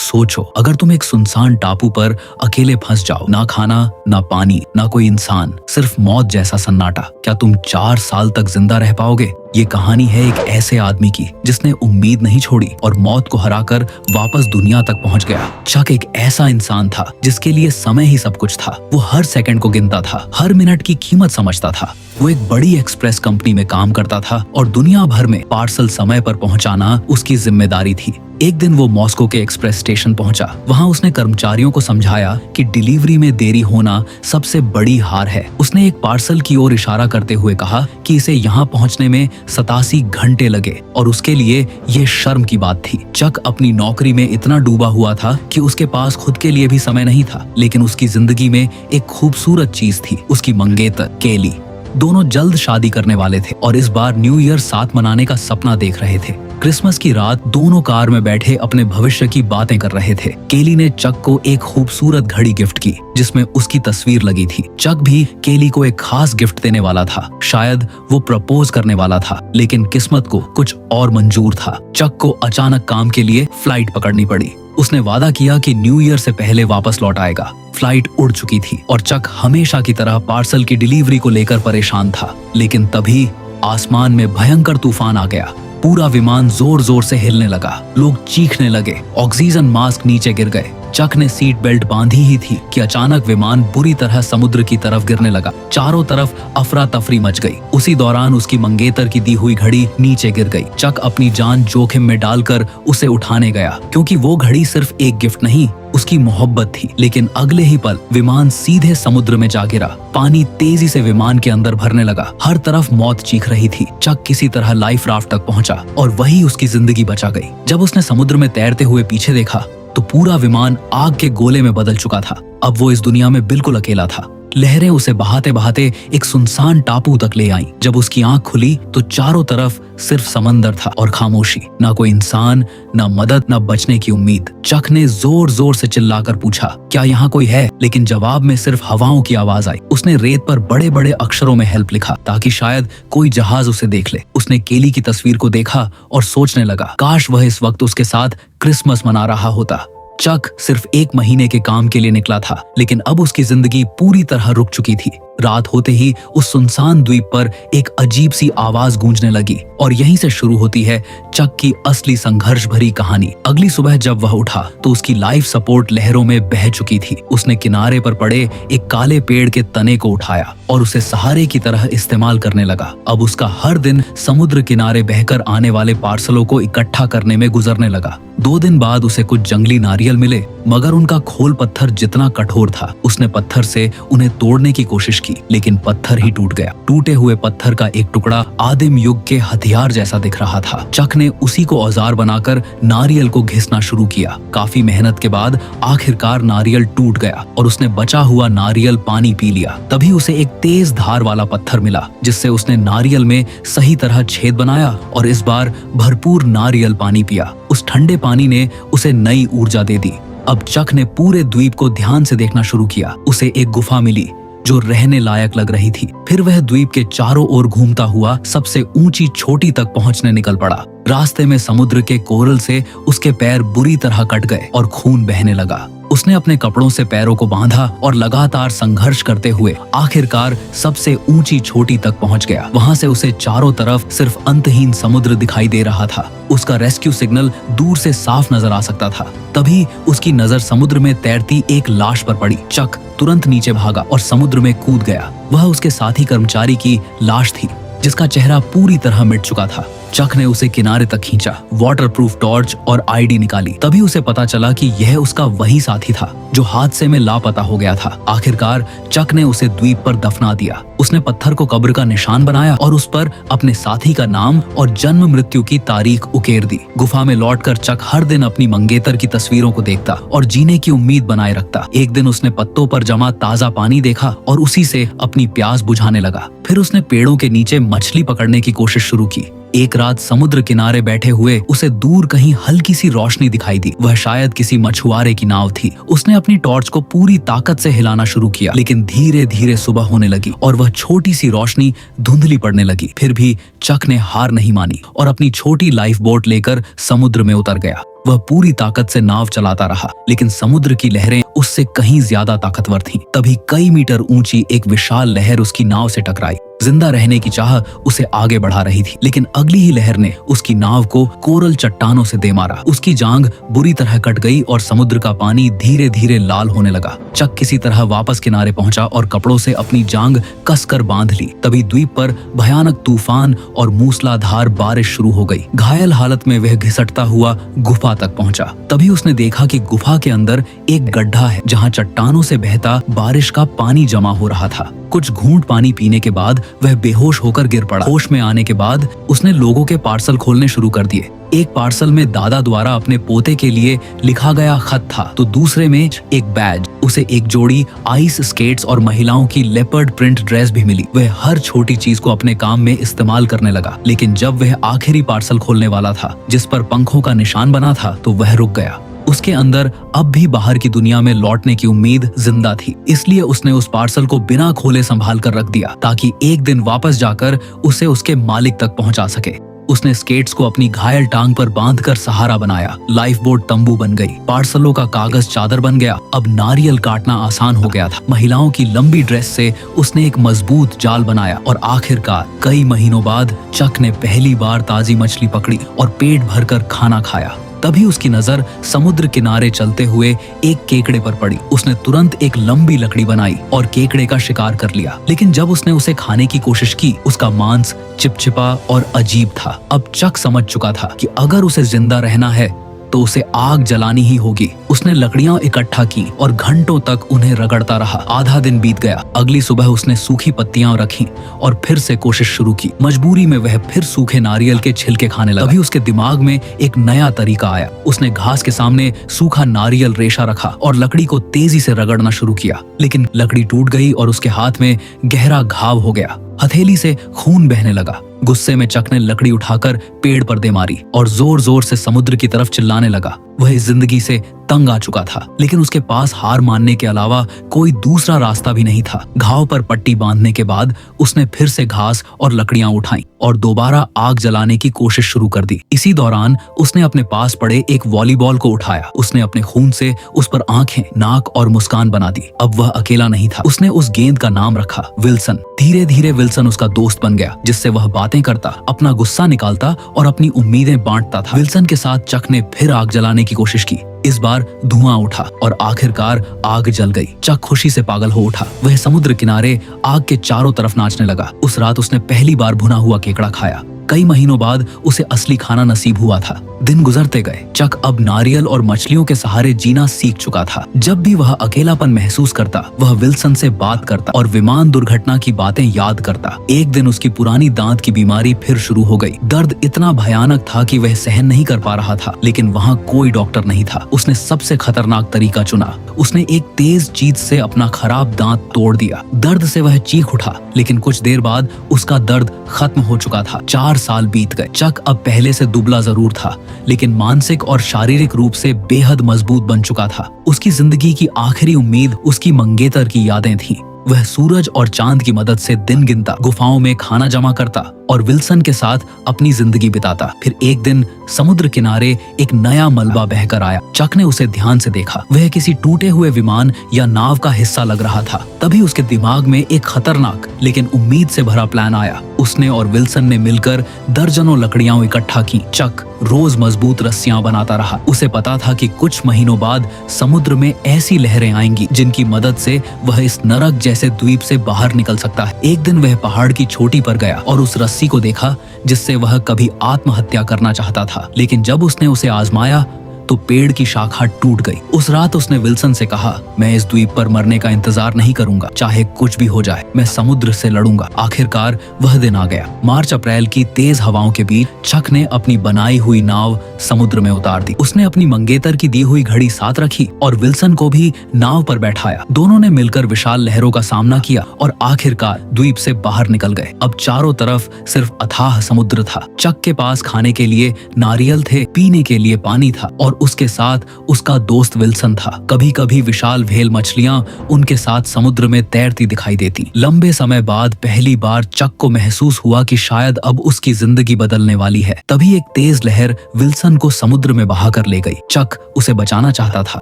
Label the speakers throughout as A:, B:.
A: सोचो, अगर तुम एक सुनसान टापू पर अकेले फंस जाओ, ना खाना, ना पानी, ना कोई इंसान, सिर्फ मौत जैसा सन्नाटा, क्या तुम 4 साल तक जिंदा रह पाओगे? ये कहानी है एक ऐसे आदमी की जिसने उम्मीद नहीं छोड़ी और मौत को हराकर वापस दुनिया तक पहुंच गया। चक एक ऐसा इंसान था जिसके लिए समय ही सब कुछ था। वो हर सेकंड को गिनता था, हर मिनट की कीमत समझता था। वो एक बड़ी एक्सप्रेस कंपनी में काम करता था और दुनिया भर में पार्सल समय पर पहुंचाना उसकी जिम्मेदारी थी। एक दिन वो मॉस्को के एक्सप्रेस स्टेशन पहुंचा। वहां उसने कर्मचारियों को समझाया कि डिलीवरी में देरी होना सबसे बड़ी हार है। उसने एक पार्सल की ओर इशारा करते हुए कहा कि इसे यहाँ पहुंचने में 87 घंटे लगे और उसके लिए ये शर्म की बात थी। चक अपनी नौकरी में इतना डूबा हुआ था कि उसके पास खुद के लिए भी समय नहीं था, लेकिन उसकी जिंदगी में एक खूबसूरत चीज थी, उसकी मंगेतर केली। दोनों जल्द शादी करने वाले थे और इस बार न्यू ईयर साथ मनाने का सपना देख रहे थे। क्रिसमस की रात दोनों कार में बैठे अपने भविष्य की बातें कर रहे थे। केली ने चक को एक खूबसूरत घड़ी गिफ्ट की जिसमें उसकी तस्वीर लगी थी। चक भी केली को एक खास गिफ्ट देने वाला था। शायद वो प्रपोज करने वाला था, लेकिन किस्मत को कुछ और मंजूर था। चक को अचानक काम के लिए फ्लाइट पकड़नी पड़ी। उसने वादा किया कि न्यू ईयर से पहले वापस लौट आएगा। फ्लाइट उड़ चुकी थी और चक हमेशा की तरह पार्सल की डिलीवरी को लेकर परेशान था, लेकिन तभी आसमान में भयंकर तूफान आ गया। पूरा विमान जोर जोर से हिलने लगा, लोग चीखने लगे, ऑक्सीजन मास्क नीचे गिर गए। चक ने सीट बेल्ट बांधी ही थी कि अचानक विमान बुरी तरह समुद्र की तरफ गिरने लगा। चारों तरफ अफरा तफरी मच गई। उसी दौरान उसकी मंगेतर की दी हुई घड़ी नीचे गिर गई। चक अपनी जान जोखिम में डालकर उसे उठाने गया, क्योंकि वो घड़ी सिर्फ एक गिफ्ट नहीं, उसकी मोहब्बत थी। लेकिन अगले ही पल विमान सीधे समुद्र में जा गिरा। पानी तेजी से विमान के अंदर भरने लगा। हर तरफ मौत चीख रही थी। चक किसी तरह लाइफ राफ्ट तक पहुंचा और वही उसकी जिंदगी बचा गई। जब उसने समुद्र में तैरते हुए पीछे देखा तो पूरा विमान आग के गोले में बदल चुका था। अब वो इस दुनिया में बिल्कुल अकेला था। लहरें उसे बहाते बहाते एक सुनसान टापू तक ले आईं। जब उसकी आंख खुली तो चारों तरफ सिर्फ समंदर था और खामोशी। ना कोई इंसान, ना मदद, ना बचने की उम्मीद। चक ने जोर जोर से चिल्लाकर पूछा, क्या यहाँ कोई है? लेकिन जवाब में सिर्फ हवाओं की आवाज आई। उसने रेत पर बड़े बड़े अक्षरों में हेल्प लिखा ताकि शायद कोई जहाज उसे देख ले। उसने केली की तस्वीर को देखा और सोचने लगा, काश वह इस वक्त उसके साथ क्रिसमस मना रहा होता। चक सिर्फ 1 महीने के काम के लिए निकला था, लेकिन अब उसकी जिंदगी पूरी तरह रुक चुकी थी। रात होते ही उस सुनसान द्वीप पर एक अजीब सी आवाज गूंजने लगी और यहीं से शुरू होती है चक की असली संघर्ष भरी कहानी। अगली सुबह जब वह उठा तो उसकी लाइफ सपोर्ट लहरों में बह चुकी थी। उसने किनारे पर पड़े एक काले पेड़ के तने को उठाया और उसे सहारे की तरह इस्तेमाल करने लगा। अब उसका हर दिन समुद्र किनारे बहकर आने वाले पार्सलों को इकट्ठा करने में गुजरने लगा। 2 दिन बाद उसे कुछ जंगली नारियल मिले, मगर उनका खोल पत्थर जितना कठोर था। उसने पत्थर से उन्हें तोड़ने की कोशिश की, लेकिन पत्थर ही टूट गया। टूटे हुए पत्थर का एक टुकड़ा आदिम युग के हथियार जैसा दिख रहा था। चक ने उसी को औजार बनाकर नारियल को घिसना शुरू किया। काफी मेहनत के बाद आखिरकार नारियल टूट गया और उसने बचा हुआ नारियल पानी पी लिया। तभी उसे एक तेज धार वाला पत्थर मिला, जिससे उसने नारियल में सही तरह छेद बनाया और इस बार भरपूर नारियल पानी पिया। उस ठंडे पानी ने उसे नई ऊर्जा दे दी। अब चक ने पूरे द्वीप को ध्यान से देखना शुरू किया। उसे एक गुफा मिली जो रहने लायक लग रही थी। फिर वह द्वीप के चारों ओर घूमता हुआ सबसे ऊंची चोटी तक पहुंचने निकल पड़ा। रास्ते में समुद्र के कोरल से उसके पैर बुरी तरह कट गए और खून बहने लगा। उसने अपने कपड़ों से पैरों को बांधा और लगातार संघर्ष करते हुए आखिरकार सबसे ऊंची चोटी तक पहुंच गया। वहां से उसे चारों तरफ सिर्फ अंतहीन समुद्र दिखाई दे रहा था। उसका रेस्क्यू सिग्नल दूर से साफ नजर आ सकता था। तभी उसकी नजर समुद्र में तैरती एक लाश पर पड़ी। चक तुरंत नीचे भागा और समुद्र में कूद गया। वह उसके साथी कर्मचारी की लाश थी, जिसका चेहरा पूरी तरह मिट चुका था। चक ने उसे किनारे तक खींचा, वाटरप्रूफ टॉर्च और आईडी निकाली। तभी उसे पता चला कि यह उसका वही साथी था जो हादसे में लापता हो गया था। आखिरकार चक ने उसे द्वीप पर दफना दिया। उसने पत्थर को कब्र का निशान बनाया और उस पर अपने साथी का नाम और जन्म मृत्यु की तारीख उकेर दी। गुफा में लौटकर चक हर दिन अपनी मंगेतर की तस्वीरों को देखता और जीने की उम्मीद बनाए रखता। एक दिन उसने पत्तों पर जमा ताजा पानी देखा और उसी से अपनी प्यास बुझाने लगा। फिर उसने पेड़ों के नीचे मछली पकड़ने की कोशिश शुरू की। एक रात समुद्र किनारे बैठे हुए उसे दूर कहीं हल्की सी रोशनी दिखाई दी। वह शायद किसी मछुआरे की नाव थी। उसने अपनी टॉर्च को पूरी ताकत से हिलाना शुरू किया, लेकिन धीरे धीरे सुबह होने लगी और वह छोटी सी रोशनी धुंधली पड़ने लगी। फिर भी चक ने हार नहीं मानी और अपनी छोटी लाइफ बोट लेकर समुद्र में उतर गया। वह पूरी ताकत से नाव चलाता रहा, लेकिन समुद्र की लहरें उससे कहीं ज्यादा ताकतवर थीं। तभी कई मीटर ऊंची एक विशाल लहर उसकी नाव से टकराई। जिंदा रहने की चाह उसे आगे बढ़ा रही थी, लेकिन अगली ही लहर ने उसकी नाव को कोरल चट्टानों से दे मारा। उसकी जांघ बुरी तरह कट गई और समुद्र का पानी धीरे धीरे लाल होने लगा। चक किसी तरह वापस किनारे पहुंचा और कपड़ों से अपनी जांघ कसकर बांध ली। तभी द्वीप पर भयानक तूफान और मूसलाधार बारिश शुरू हो गई। घायल हालत में वह घिसटता हुआ गुफा तक पहुंचा। तभी उसने देखा कि गुफा के अंदर एक गड्ढा है, जहां चट्टानों से बहता बारिश का पानी जमा हो रहा था। कुछ घूंट पानी पीने के बाद वह बेहोश होकर गिर पड़ा। होश में आने के बाद उसने लोगों के पार्सल खोलने शुरू कर दिए। एक पार्सल में दादा द्वारा अपने पोते के लिए लिखा गया खत था, तो दूसरे में एक बैज, उसे एक जोड़ी आइस स्केट्स और महिलाओं की लेपर्ड प्रिंट ड्रेस भी मिली। वह हर छोटी चीज को अपने काम में इस्तेमाल करने लगा, लेकिन जब वह आखिरी पार्सल खोलने वाला था, जिस पर पंखों का निशान बना था, तो वह रुक गया। उसके अंदर अब भी बाहर की दुनिया में लौटने की उम्मीद जिंदा थी, इसलिए उसने उस पार्सल को बिना खोले संभाल कर रख दिया, ताकि एक दिन वापस जाकर उसे उसके मालिक तक पहुंचा सके। उसने स्केट्स को अपनी घायल टांग पर बांधकर सहारा बनाया। लाइफ बोट तंबू बन गई। पार्सलों का कागज चादर बन गया। अब नारियल काटना आसान हो गया था। महिलाओं की लंबी ड्रेस से उसने एक मजबूत जाल बनाया और आखिरकार कई महीनों बाद चक ने पहली बार ताजी मछली पकड़ी और पेट भरकर खाना खाया। तभी उसकी नजर समुद्र किनारे चलते हुए एक केकड़े पर पड़ी। उसने तुरंत एक लंबी लकड़ी बनाई और केकड़े का शिकार कर लिया, लेकिन जब उसने उसे खाने की कोशिश की, उसका मांस चिपचिपा और अजीब था। अब चक समझ चुका था कि अगर उसे जिंदा रहना है तो उसे आग जलानी ही होगी। उसने लकड़ियां इकट्ठा की और घंटों तक उन्हें रगड़ता रहा। आधा दिन बीत गया। अगली सुबह उसने सूखी पत्तियां रखी और फिर से कोशिश शुरू की। मजबूरी में वह फिर सूखे नारियल के छिलके खाने लगा। तभी उसके दिमाग में एक नया तरीका आया। उसने घास के सामने सूखा नारियल रेशा रखा और लकड़ी को तेजी से रगड़ना शुरू किया, लेकिन लकड़ी टूट गई और उसके हाथ में गहरा घाव हो गया। हथेली से खून बहने लगा। गुस्से में चक ने लकड़ी उठाकर पेड़ पर दे मारी और जोर जोर से समुद्र की तरफ चिल्लाने लगा। वह इस जिंदगी से तंग आ चुका था, लेकिन उसके पास हार मानने के अलावा कोई दूसरा रास्ता भी नहीं था। घाव पर पट्टी बांधने के बाद उसने फिर से घास और लकड़ियां उठाई और दोबारा आग जलाने की कोशिश शुरू कर दी। इसी दौरान उसने अपने पास पड़े एक वॉलीबॉल को उठाया। उसने अपने खून से उस पर आंखें, नाक और मुस्कान बना दी। अब वह अकेला नहीं था। उसने उस गेंद का नाम रखा विल्सन। धीरे धीरे विल्सन उसका दोस्त बन गया, जिससे वह बातें करता, अपना गुस्सा निकालता और अपनी उम्मीदें बांटता था। विल्सन के साथ चक ने फिर आग जलाने की कोशिश की। इस बार धुआं उठा और आखिरकार आग जल गई। चक खुशी से पागल हो उठा। वह समुद्र किनारे आग के चारों तरफ नाचने लगा। उस रात उसने पहली बार भुना हुआ केकड़ा खाया। कई महीनों बाद उसे असली खाना नसीब हुआ था। दिन गुजरते गए। चक अब नारियल और मछलियों के सहारे जीना सीख चुका था। जब भी वह अकेलापन महसूस करता, वह विल्सन से बात करता और विमान दुर्घटना की बातें याद करता। एक दिन उसकी पुरानी दांत की बीमारी फिर शुरू हो गई। दर्द इतना भयानक था कि वह सहन नहीं कर पा रहा था, लेकिन वहाँ कोई डॉक्टर नहीं था। उसने सबसे खतरनाक तरीका चुना। उसने एक तेज चीज से अपना खराब दांत तोड़ दिया। दर्द से वह चीख उठा, लेकिन कुछ देर बाद उसका दर्द खत्म हो चुका था। 4 साल बीत गए। चक अब पहले से दुबला जरूर था, लेकिन मानसिक और शारीरिक रूप से बेहद मजबूत बन चुका था। उसकी जिंदगी की आखिरी उम्मीद उसकी मंगेतर की यादें थीं। वह सूरज और चांद की मदद से दिन गिनता, गुफाओं में खाना जमा करता और विल्सन के साथ अपनी जिंदगी बिताता। फिर एक दिन समुद्र किनारे एक नया मलबा बहकर आया। चक ने उसे ध्यान से देखा। वह किसी टूटे हुए विमान या नाव का हिस्सा लग रहा था। तभी उसके दिमाग में एक खतरनाक लेकिन उम्मीद से भरा प्लान आया। उसने और विल्सन ने मिलकर दर्जनों लकड़ियां इकट्ठा की। चक रोज मजबूत रस्सियां बनाता रहा। उसे पता था कि कुछ महीनों बाद समुद्र में ऐसी लहरें आएंगी जिनकी मदद से वह इस नरक जैसे द्वीप से बाहर निकल सकता है। एक दिन वह पहाड़ की चोटी पर गया और उस रस्सी को देखा जिससे वह कभी आत्महत्या करना चाहता था, लेकिन जब उसने उसे आजमाया तो पेड़ की शाखा टूट गई। उस रात उसने विल्सन से कहा, मैं इस द्वीप पर मरने का इंतजार नहीं करूंगा, चाहे कुछ भी हो जाए, मैं समुद्र से लड़ूंगा। आखिरकार वह दिन आ गया। मार्च अप्रैल की तेज हवाओं के बीच चक ने अपनी बनाई हुई नाव समुद्र में उतार दी। उसने अपनी मंगेतर की दी हुई घड़ी साथ रखी और विल्सन को भी नाव पर बैठाया। दोनों ने मिलकर विशाल लहरों का सामना किया और आखिरकार द्वीप से बाहर निकल गए। अब चारों तरफ सिर्फ अथाह समुद्र था। चक के पास खाने के लिए नारियल थे, पीने के लिए पानी था और उसके साथ उसका दोस्त विल्सन था। कभी कभी विशाल व्हेल मछलियां उनके साथ समुद्र में तैरती दिखाई देती। लंबे समय बाद पहली बार चक को महसूस हुआ कि शायद अब उसकी जिंदगी बदलने वाली है। तभी एक तेज लहर विल्सन को समुद्र में बहा कर ले गई। चक उसे बचाना चाहता था।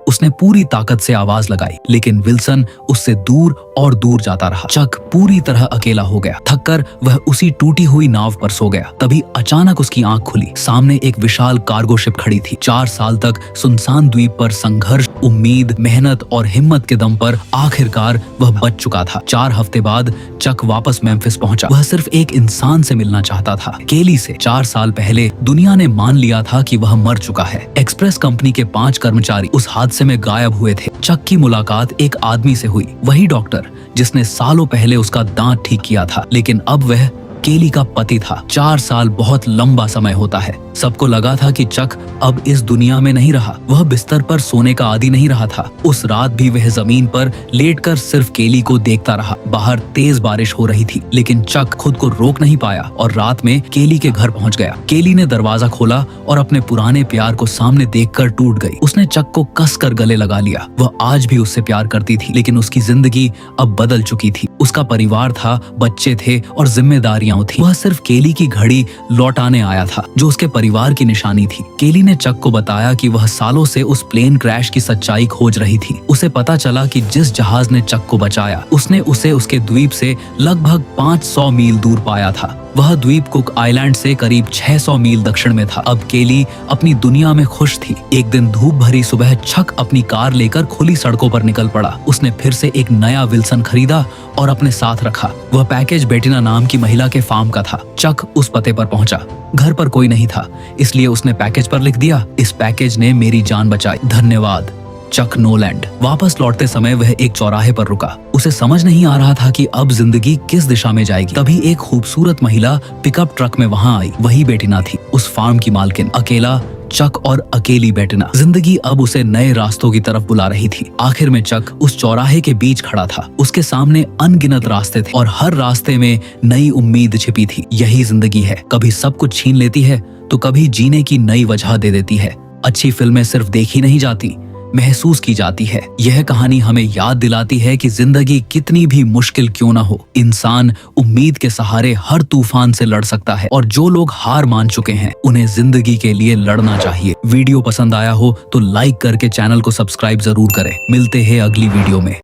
A: उसने पूरी ताकत से आवाज लगाई, लेकिन विल्सन उससे दूर और दूर जाता रहा। चक पूरी तरह अकेला हो गया। थककर वह उसी टूटी हुई नाव पर सो गया। तभी अचानक उसकी आंख खुली। सामने एक विशाल कार्गो शिप खड़ी थी। 4 साल तक सुनसान द्वीप पर संघर्ष, उम्मीद, मेहनत और हिम्मत के दम पर आखिरकार वह बच चुका था। 4 हफ्ते बाद चक वापस मेम्फिस पहुंचा। वह सिर्फ एक इंसान से मिलना चाहता था, केली से। 4 साल पहले दुनिया ने मान लिया था कि वह मर चुका है। एक्सप्रेस कंपनी के 5 कर्मचारी उस हादसे में गायब हुए थे। चक की मुलाकात एक आदमी से हुई, वही डॉक्टर जिसने सालों पहले उसका दांत ठीक किया था। लेकिन अब वह केली का पति था। 4 साल बहुत लंबा समय होता है। सबको लगा था कि चक अब इस दुनिया में नहीं रहा। वह बिस्तर पर सोने का आदी नहीं रहा था। उस रात भी वह जमीन पर लेटकर सिर्फ केली को देखता रहा। बाहर तेज बारिश हो रही थी, लेकिन चक खुद को रोक नहीं पाया और रात में केली के घर पहुंच गया। केली ने दरवाजा खोला और अपने पुराने प्यार को सामने देखकर टूट गई। उसने चक को कसकर गले लगा लिया। वह आज भी उससे प्यार करती थी, लेकिन उसकी जिंदगी अब बदल चुकी थी। उसका परिवार था, बच्चे थे और जिम्मेदारियां थी। वह सिर्फ केली की घड़ी लौटाने आया था, जो उसके परिवार की निशानी थी। केली ने चक को बताया कि वह सालों से उस प्लेन क्रैश की सच्चाई खोज रही थी। उसे पता चला कि जिस जहाज ने चक को बचाया, उसने उसे उसके द्वीप से लगभग 500 मील दूर पाया था। वह द्वीप कुक आइलैंड से करीब 600 मील दक्षिण में था। अब केली अपनी दुनिया में खुश थी। एक दिन धूप भरी सुबह चक अपनी कार लेकर खुली सड़कों पर निकल पड़ा। उसने फिर से एक नया विल्सन खरीदा और अपने साथ रखा। वह पैकेज बेटिना नाम की महिला के फार्म का था। चक उस पते पर पहुंचा। घर पर कोई नहीं था, इसलिए उसने पैकेज पर लिख दिया, इस पैकेज ने मेरी जान बचाई, धन्यवाद। चक नोलैंड। वापस लौटते समय वह एक चौराहे पर रुका। उसे समझ नहीं आ रहा था कि अब जिंदगी किस दिशा में जाएगी। तभी एक खूबसूरत महिला पिकअप ट्रक में वहां आई। वही बेटिना थी, उस फार्म की मालकिन। अकेला चक और अकेली बेटिना। जिंदगी अब उसे नए रास्तों की तरफ बुला रही थी। आखिर में चक उस चौराहे के बीच खड़ा था। उसके सामने अनगिनत रास्ते थे और हर रास्ते में नई उम्मीद छिपी थी। यही जिंदगी है, कभी सब कुछ छीन लेती है तो कभी जीने की नई वजह दे देती है। अच्छी फिल्में सिर्फ देखी नहीं जाती, महसूस की जाती है। यह कहानी हमें याद दिलाती है कि जिंदगी कितनी भी मुश्किल क्यों ना हो, इंसान उम्मीद के सहारे हर तूफान से लड़ सकता है। और जो लोग हार मान चुके हैं, उन्हें जिंदगी के लिए लड़ना चाहिए। वीडियो पसंद आया हो तो लाइक करके चैनल को सब्सक्राइब जरूर करें। मिलते हैं अगली वीडियो में।